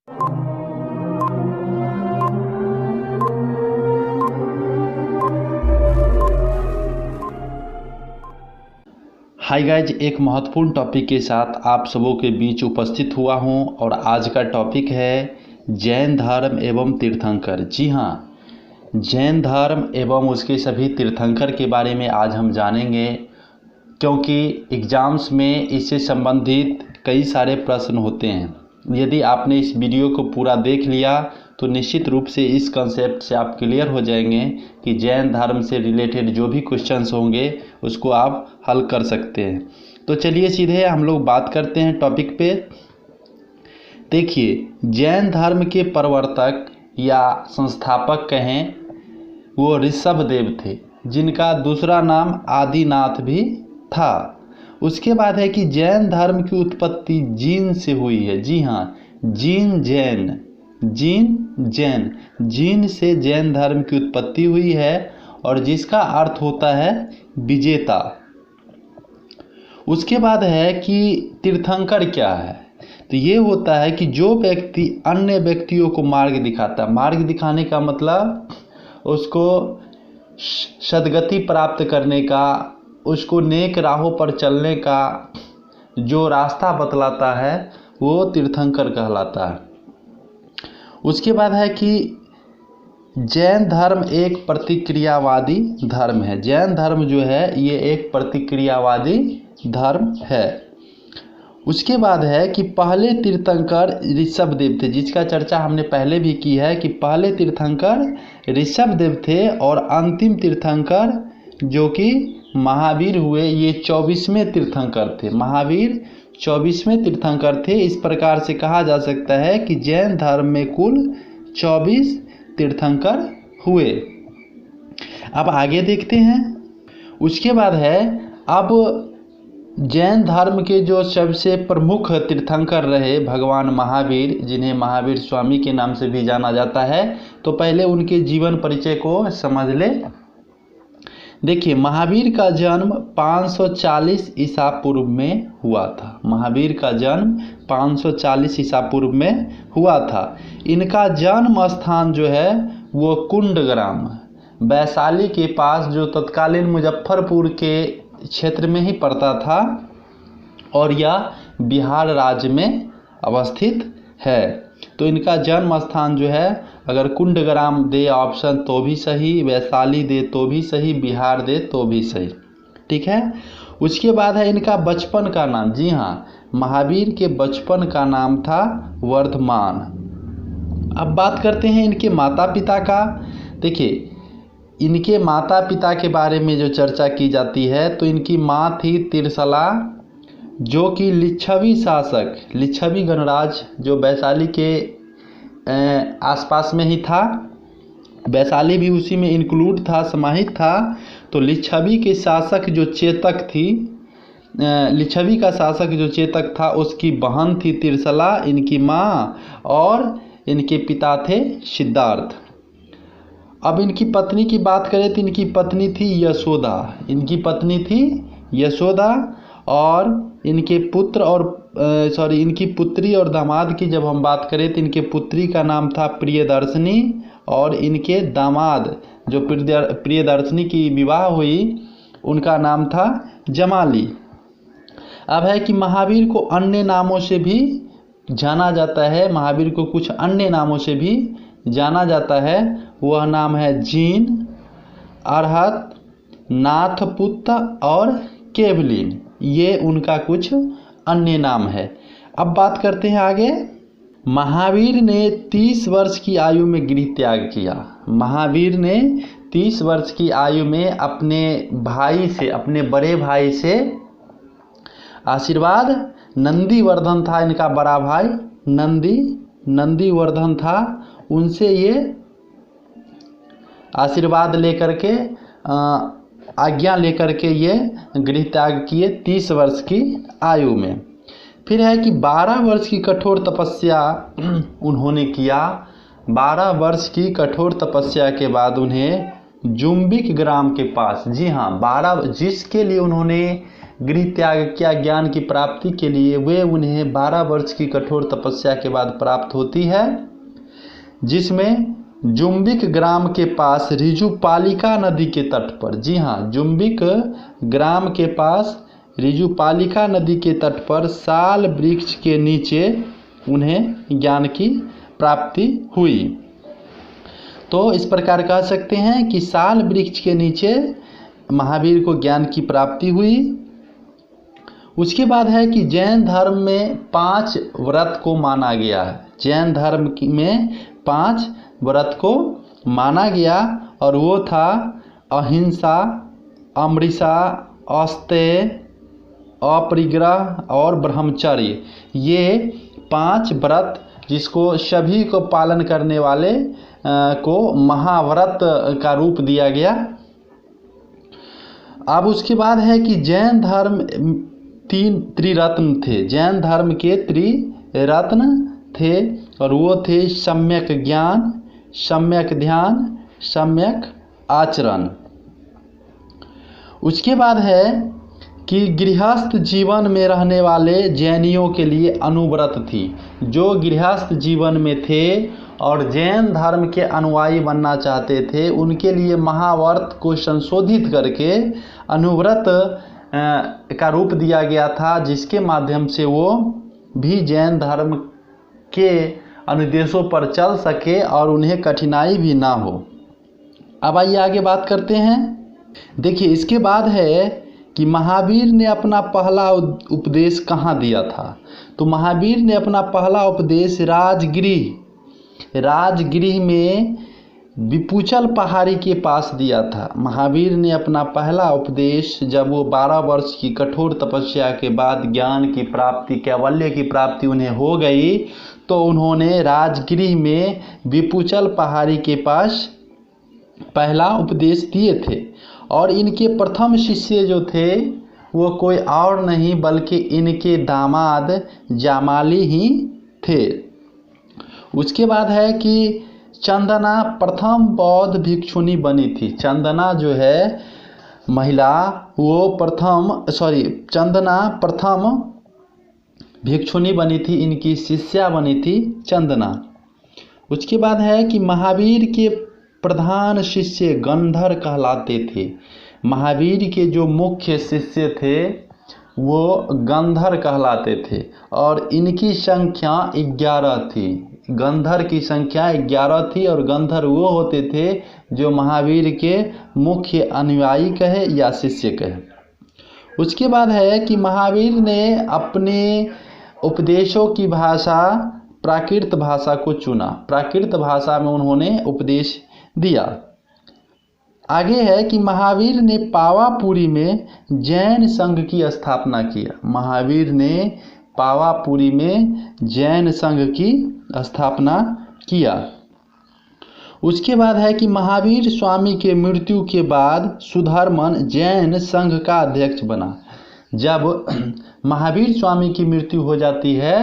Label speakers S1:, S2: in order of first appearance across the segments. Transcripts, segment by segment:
S1: Hi guys, एक महत्वपूर्ण topic के साथ आप सबों के बीच उपस्थित हुआ हूं और आज का टॉपिक है जैन धर्म एवं तीर्थंकर। जी हाँ, जैन धर्म एवं उसके सभी तीर्थंकर के बारे में आज हम जानेंगे, क्योंकि एग्ज़ाम्स में इससे संबंधित कई सारे प्रश्न होते हैं। यदि आपने इस वीडियो को पूरा देख लिया तो निश्चित रूप से इस कंसेप्ट से आप क्लियर हो जाएंगे कि जैन धर्म से रिलेटेड जो भी क्वेश्चंस होंगे उसको आप हल कर सकते हैं। तो चलिए सीधे हम लोग बात करते हैं टॉपिक पे। देखिए, जैन धर्म के प्रवर्तक या संस्थापक कहें वो ऋषभदेव थे, जिनका दूसरा नाम आदिनाथ भी था। उसके बाद है कि जैन धर्म की उत्पत्ति जीन से हुई है। जी हाँ, जीन से जैन धर्म की उत्पत्ति हुई है और जिसका अर्थ होता है विजेता। उसके बाद है कि तीर्थंकर क्या है, तो ये होता है कि जो व्यक्ति अन्य व्यक्तियों को मार्ग दिखाता है। मार्ग दिखाने का मतलब उसको सद्गति प्राप्त करने का, उसको नेक राहों पर चलने का जो रास्ता बतलाता है वो तीर्थंकर कहलाता है। उसके बाद है कि जैन धर्म एक प्रतिक्रियावादी धर्म है। जैन धर्म जो है ये एक प्रतिक्रियावादी धर्म है। उसके बाद है कि पहले तीर्थंकर ऋषभदेव थे, जिसका चर्चा हमने पहले भी की है कि पहले तीर्थंकर ऋषभदेव थे और अंतिम तीर्थंकर जो कि महावीर हुए, ये 24वें तीर्थंकर थे। महावीर 24वें तीर्थंकर थे। इस प्रकार से कहा जा सकता है कि जैन धर्म में कुल 24 तीर्थंकर हुए। अब आगे देखते हैं। उसके बाद है, अब जैन धर्म के जो सबसे प्रमुख तीर्थंकर रहे भगवान महावीर, जिन्हें महावीर स्वामी के नाम से भी जाना जाता है। तो पहले उनके जीवन परिचय को समझ ले। देखिए, महावीर का जन्म 540 ईसा पूर्व में हुआ था। महावीर का जन्म 540 ईसा पूर्व में हुआ था। इनका जन्म स्थान जो है वो कुंडग्राम, वैशाली के पास, जो तत्कालीन मुजफ्फरपुर के क्षेत्र में ही पड़ता था और यह बिहार राज्य में अवस्थित है। तो इनका जन्म स्थान जो है, अगर कुंडग्राम दे ऑप्शन तो भी सही, वैशाली दे तो भी सही, बिहार दे तो भी सही। ठीक है। उसके बाद है इनका बचपन का नाम। जी हाँ, महावीर के बचपन का नाम था वर्धमान। अब बात करते हैं इनके माता पिता का। देखिए, इनके माता पिता के बारे में जो चर्चा की जाती है तो इनकी माँ थी तिरसला, जो कि लिच्छवी शासक, लिच्छवी गणराज जो वैशाली के आसपास में ही था, वैशाली भी उसी में इंक्लूड था, समाहित था। तो लिच्छवी के शासक जो चेतक थी, लिच्छवी का शासक जो चेतक था उसकी बहन थी तिरसला, इनकी माँ, और इनके पिता थे सिद्धार्थ। अब इनकी पत्नी की बात करें तो इनकी पत्नी थी यशोदा। इनकी पत्नी थी यशोदा और इनके पुत्र और इनकी पुत्री और दामाद की जब हम बात करें तो इनके पुत्री का नाम था प्रियदर्शनी और इनके दामाद जो प्रियदर्शनी की विवाह हुई उनका नाम था जमाली। अब है कि महावीर को अन्य नामों से भी जाना जाता है। महावीर को कुछ अन्य नामों से भी जाना जाता है। वह नाम है जीन, अरहत, नाथपुत्र और केवलिन। ये उनका कुछ अन्य नाम है। अब बात करते हैं आगे। महावीर ने 30 वर्ष की आयु में गृह त्याग किया। महावीर ने 30 वर्ष की आयु में अपने भाई से, अपने बड़े भाई से आशीर्वाद, नंदीवर्धन था इनका बड़ा भाई, नंदीवर्धन था, उनसे ये आशीर्वाद लेकर के आज्ञा लेकर के ये गृह त्याग किए 30 वर्ष की आयु में। फिर है कि 12 वर्ष की कठोर तपस्या उन्होंने किया। 12 वर्ष की कठोर तपस्या के बाद उन्हें जुम्बिक ग्राम के पास, जी हाँ, 12 जिसके लिए उन्होंने गृह त्याग किया ज्ञान की प्राप्ति के लिए, वे उन्हें 12 वर्ष की कठोर तपस्या के बाद प्राप्त होती है, जिसमें जुम्बिक ग्राम के पास ऋजुपालिका नदी के तट पर, जी हाँ, जुम्बिक ग्राम के पास ऋजुपालिका नदी के तट पर साल वृक्ष के नीचे उन्हें ज्ञान की प्राप्ति हुई। तो इस प्रकार कह सकते हैं कि साल वृक्ष के नीचे महावीर को ज्ञान की प्राप्ति हुई। उसके बाद है कि जैन धर्म में 5 व्रत को माना गया है। जैन धर्म में 5 व्रत को माना गया, और वो था अहिंसा, अमृषा, अस्तेय, अपरिग्रह और ब्रह्मचर्य। ये 5 व्रत जिसको सभी को पालन करने वाले को महाव्रत का रूप दिया गया। अब उसके बाद है कि जैन धर्म 3 त्रिरत्न थे। जैन धर्म के त्रिरत्न थे, और वो थे सम्यक ज्ञान, सम्यक ध्यान, सम्यक आचरण। उसके बाद है कि गृहस्थ जीवन में रहने वाले जैनियों के लिए अनुव्रत थी। जो गृहस्थ जीवन में थे और जैन धर्म के अनुयायी बनना चाहते थे, उनके लिए महाव्रत को संशोधित करके अनुव्रत का रूप दिया गया था, जिसके माध्यम से वो भी जैन धर्म के अनुदेशों पर चल सके और उन्हें कठिनाई भी ना हो। अब आइए आगे बात करते हैं। देखिए, इसके बाद है कि महावीर ने अपना पहला उपदेश कहाँ दिया था। तो महावीर ने अपना पहला उपदेश राजगृह में विपुचल पहाड़ी के पास दिया था। महावीर ने अपना पहला उपदेश जब वो 12 वर्ष की कठोर तपस्या के बाद ज्ञान की प्राप्ति, कैवल्य की प्राप्ति उन्हें हो गई, तो उन्होंने राजगृह में विपुचल पहाड़ी के पास पहला उपदेश दिए थे। और इनके प्रथम शिष्य जो थे वो कोई और नहीं बल्कि इनके दामाद जामाली ही थे। उसके बाद है कि चंदना प्रथम बौद्ध भिक्षुणी बनी थी। चंदना जो है महिला, वो चंदना प्रथम भिक्षुणी बनी थी, इनकी शिष्या बनी थी चंदना। उसके बाद है कि महावीर के प्रधान शिष्य गंधर कहलाते थे। महावीर के जो मुख्य शिष्य थे वो गंधर कहलाते थे, और इनकी संख्या 11 थी। गंधर की संख्या 11 थी, और गंधर वो होते थे जो महावीर के मुख्य अनुयायी कहे या शिष्य कहे। उसके बाद है कि महावीर ने अपने उपदेशों की भाषा प्राकृत भाषा को चुना। प्राकृत भाषा में उन्होंने उपदेश दिया। आगे है कि महावीर ने पावापुरी में जैन संघ की स्थापना किया। महावीर ने पावापुरी में जैन संघ की स्थापना किया। उसके बाद है कि महावीर स्वामी के मृत्यु के बाद सुधर्मन जैन संघ का अध्यक्ष बना। जब महावीर स्वामी की मृत्यु हो जाती है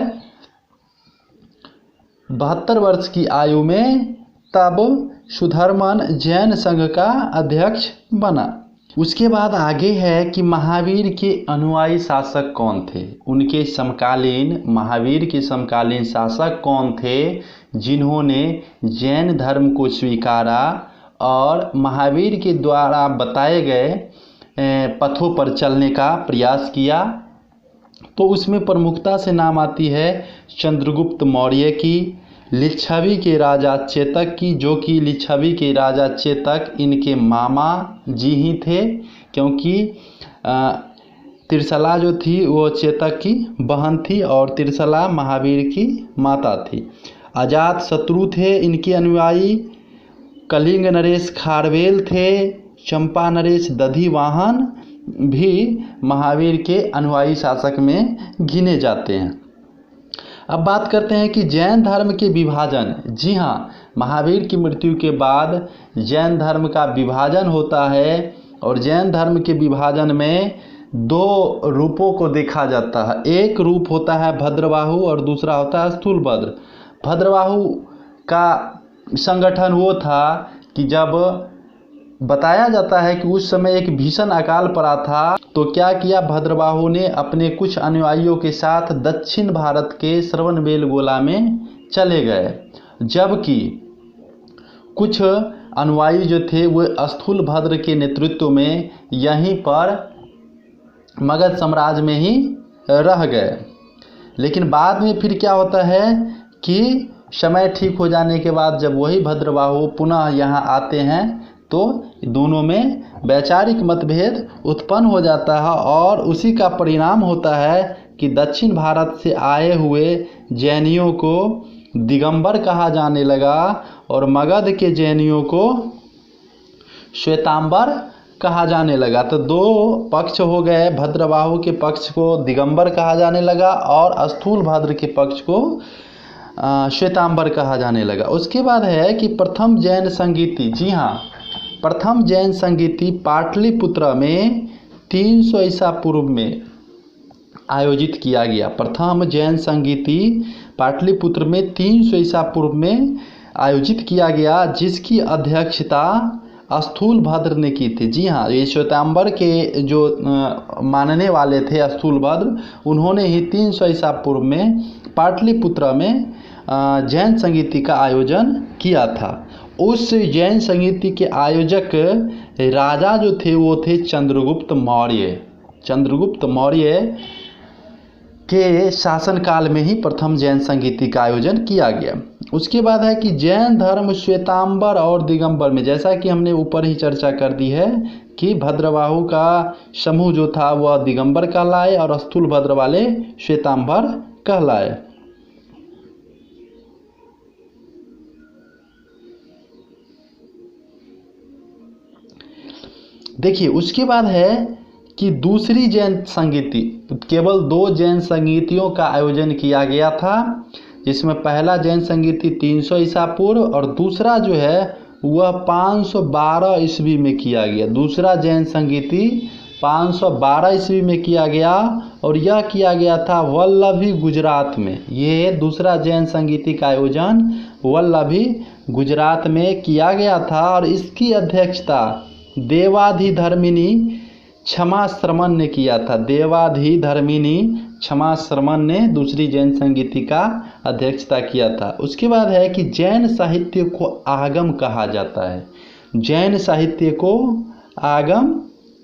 S1: 72 वर्ष की आयु में, तब सुधर्मन जैन संघ का अध्यक्ष बना। उसके बाद आगे है कि महावीर के अनुयायी शासक कौन थे। उनके समकालीन, महावीर के समकालीन शासक कौन थे जिन्होंने जैन धर्म को स्वीकारा और महावीर के द्वारा बताए गए पथों पर चलने का प्रयास किया। तो उसमें प्रमुखता से नाम आती है चंद्रगुप्त मौर्य की, लिच्छवी के राजा चेतक की, जो कि लिच्छवी के राजा चेतक इनके मामा जी ही थे, क्योंकि तिरसला जो थी वो चेतक की बहन थी और तिरसला महावीर की माता थी। अजात शत्रु थे इनके अनुयायी, कलिंग नरेश खारवेल थे, चंपा नरेश दधिवाहन भी महावीर के अनुयायी शासक में गिने जाते हैं। अब बात करते हैं कि जैन धर्म के विभाजन। जी हाँ, महावीर की मृत्यु के बाद जैन धर्म का विभाजन होता है, और जैन धर्म के विभाजन में 2 रूपों को देखा जाता है। एक रूप होता है भद्रबाहु और दूसरा होता है स्थूलभद्र। भद्रबाहु का संगठन वो था कि जब बताया जाता है कि उस समय एक भीषण अकाल पड़ा था, तो क्या किया भद्रबाहु ने, अपने कुछ अनुयायियों के साथ दक्षिण भारत के श्रवणबेलगोला में चले गए, जबकि कुछ अनुयायी जो थे वो स्थूलभद्र के नेतृत्व में यहीं पर मगध साम्राज्य में ही रह गए। लेकिन बाद में फिर क्या होता है कि समय ठीक हो जाने के बाद जब वही भद्रबाहु पुनः यहाँ आते हैं तो दोनों में वैचारिक मतभेद उत्पन्न हो जाता है, और उसी का परिणाम होता है कि दक्षिण भारत से आए हुए जैनियों को दिगंबर कहा जाने लगा और मगध के जैनियों को श्वेतांबर कहा जाने लगा। तो दो पक्ष हो गए, भद्रबाहु के पक्ष को दिगंबर कहा जाने लगा और स्थूलभद्र के पक्ष को श्वेतांबर कहा जाने लगा। उसके बाद है कि प्रथम जैन संगीति, जी हाँ, प्रथम जैन संगीति पाटलिपुत्र में 300 ईसा पूर्व में आयोजित किया गया। प्रथम जैन संगीति पाटलिपुत्र में 300 ईसा पूर्व में आयोजित किया गया, जिसकी अध्यक्षता स्थूलभद्र ने की थी। जी हाँ, ये श्वेतांबर के जो मानने वाले थे स्थूलभद्र, उन्होंने ही 300 ईसा पूर्व में पाटलिपुत्र में जैन संगीति का आयोजन किया था। उस जैन संगीति के आयोजक राजा जो थे वो थे चंद्रगुप्त मौर्य। चंद्रगुप्त मौर्य के शासनकाल में ही प्रथम जैन संगीति का आयोजन किया गया। उसके बाद है कि जैन धर्म श्वेतांबर और दिगंबर में, जैसा कि हमने ऊपर ही चर्चा कर दी है कि भद्रबाहु का समूह जो था वह दिगंबर कहलाए और स्थूलभद्र वाले श्वेतांबर कहलाए। देखिए उसके बाद है कि दूसरी जैन संगीति, केवल 2 जैन संगीतियों का आयोजन किया गया था, जिसमें पहला जैन संगीति 300 ईसा पूर्व और दूसरा जो है वह 512 ईस्वी में किया गया। दूसरा जैन संगीति 512 ईस्वी में किया गया और यह किया गया था वल्लभी गुजरात में। ये दूसरा जैन संगीति का आयोजन वल्लभी गुजरात में किया गया था और इसकी अध्यक्षता देवाधिधर्मिणी क्षमा श्रमण ने किया था। देवाधिधर्मिणी क्षमा श्रमण ने दूसरी जैन संगीति का अध्यक्षता किया था। उसके बाद है कि जैन साहित्य को आगम कहा जाता है। जैन साहित्य को आगम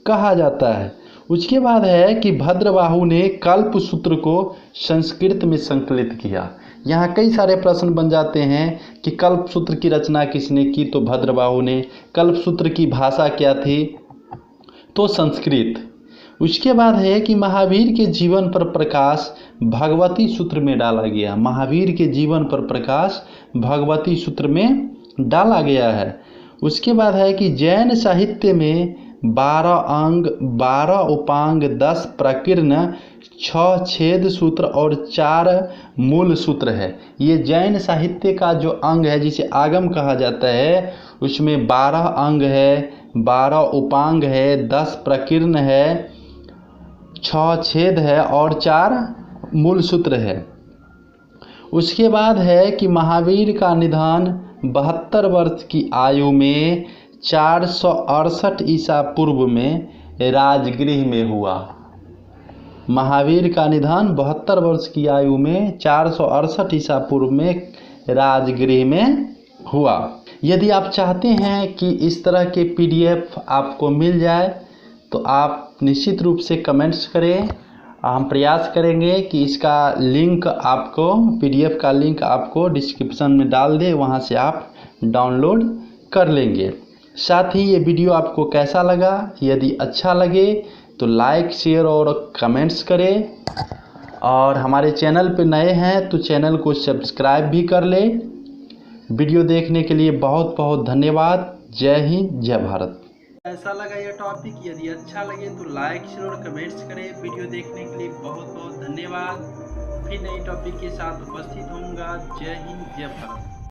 S1: कहा जाता है। उसके बाद है कि भद्रबाहु ने कल्पसूत्र को संस्कृत में संकलित किया। यहाँ कई सारे प्रश्न बन जाते हैं कि कल्पसूत्र की रचना किसने की, तो भद्रबाहु ने। कल्पसूत्र की भाषा क्या थी, तो संस्कृत। उसके बाद है कि महावीर के जीवन पर प्रकाश भगवती सूत्र में डाला गया। महावीर के जीवन पर प्रकाश भगवती सूत्र में डाला गया है। उसके बाद है कि जैन साहित्य में 12 अंग, 12 उपांग, 10 प्रकीर्ण, 6 छेद सूत्र और 4 मूल सूत्र है। ये जैन साहित्य का जो अंग है जिसे आगम कहा जाता है, उसमें 12 अंग है, 12 उपांग है, 10 प्रकीर्ण है, 6 छेद है और 4 मूल सूत्र है। उसके बाद है कि महावीर का निधन 72 वर्ष की आयु में 468 ईसा पूर्व में राजगृह में हुआ। महावीर का निधन 72 वर्ष की आयु में 468 ईसा पूर्व में राजगृह में हुआ। यदि आप चाहते हैं कि इस तरह के PDF आपको मिल जाए तो आप निश्चित रूप से कमेंट्स करें। हम प्रयास करेंगे कि इसका लिंक आपको, PDF का लिंक आपको डिस्क्रिप्शन में डाल दें, वहां से आप डाउनलोड कर लेंगे। साथ ही ये वीडियो आपको कैसा लगा, यदि अच्छा लगे तो लाइक, शेयर और कमेंट्स करें। और हमारे चैनल पर नए हैं तो चैनल को सब्सक्राइब भी कर लें। वीडियो देखने के लिए बहुत बहुत धन्यवाद। जय हिंद, जय भारत। ऐसा लगा यह टॉपिक, यदि अच्छा लगे तो लाइक, शेयर और कमेंट्स करें। वीडियो देखने के लिए बहुत बहुत धन्यवाद। फिर नई टॉपिक के साथ उपस्थित होऊंगा। जय हिंद, जय भारत।